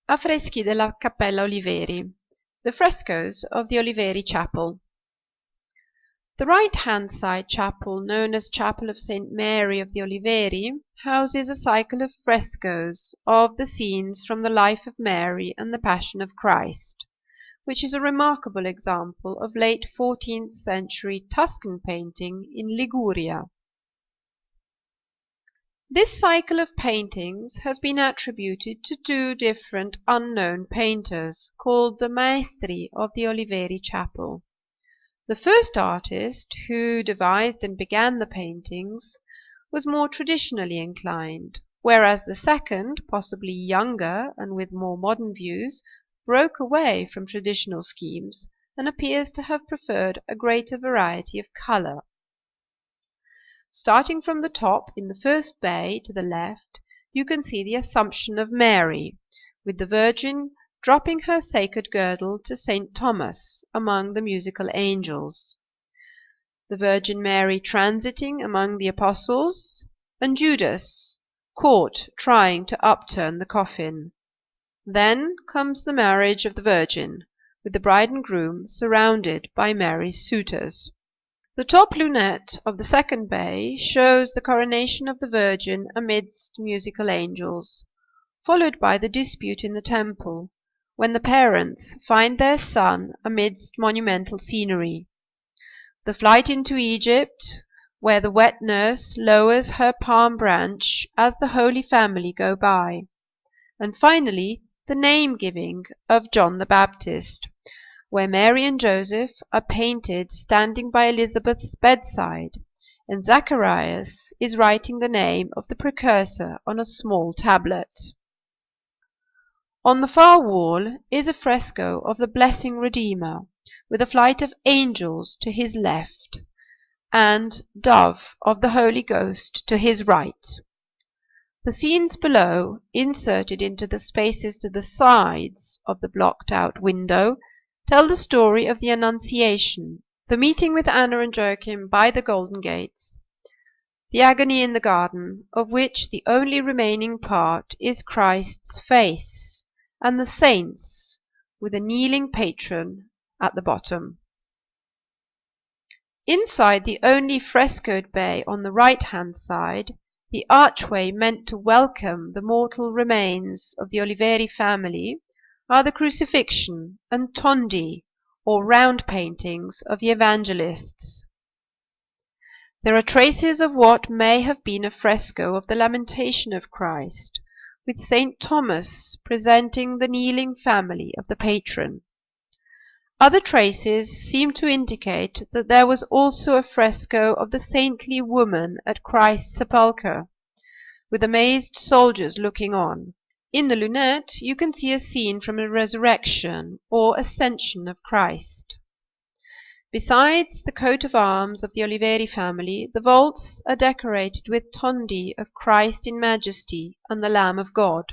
Affreschi della Cappella Oliveri, the frescoes of the Oliveri Chapel. The right-hand side chapel, known as Chapel of St. Mary of the Oliveri, houses a cycle of frescoes of the scenes from the life of Mary and the Passion of Christ, which is a remarkable example of late 14th century Tuscan painting in Liguria. This cycle of paintings has been attributed to two different unknown painters, called the maestri of the Oliveri Chapel. The first artist, who devised and began the paintings, was more traditionally inclined, whereas the second, possibly younger and with more modern views, broke away from traditional schemes and appears to have preferred a greater variety of colour. Starting from the top in the first bay to the left, you can see the Assumption of Mary, with the Virgin dropping her sacred girdle to St. Thomas among the musical angels, the Virgin Mary transiting among the Apostles, and Judas caught trying to upturn the coffin. Then comes the marriage of the Virgin, with the bride and groom surrounded by Mary's suitors. The top lunette of the second bay shows the coronation of the Virgin amidst musical angels, followed by the dispute in the temple, when the parents find their son amidst monumental scenery, the flight into Egypt, where the wet nurse lowers her palm branch as the Holy Family go by, and finally the name-giving of John the Baptist, where Mary and Joseph are painted standing by Elizabeth's bedside, and Zacharias is writing the name of the precursor on a small tablet. On the far wall is a fresco of the Blessing Redeemer, with a flight of angels to his left, and dove of the Holy Ghost to his right. The scenes below, inserted into the spaces to the sides of the blocked-out window, tell the story of the Annunciation, the meeting with Anna and Joachim by the Golden Gates, the agony in the garden, of which the only remaining part is Christ's face, and the saints, with a kneeling patron at the bottom. Inside the only frescoed bay on the right-hand side, the archway meant to welcome the mortal remains of the Oliveri family, are the Crucifixion and tondi, or round paintings, of the Evangelists. There are traces of what may have been a fresco of the Lamentation of Christ, with St. Thomas presenting the kneeling family of the patron. Other traces seem to indicate that there was also a fresco of the saintly woman at Christ's sepulchre, with amazed soldiers looking on. In the lunette you can see a scene from the resurrection or ascension of Christ. Besides the coat of arms of the Oliveri family, the vaults are decorated with tondi of Christ in majesty and the Lamb of God.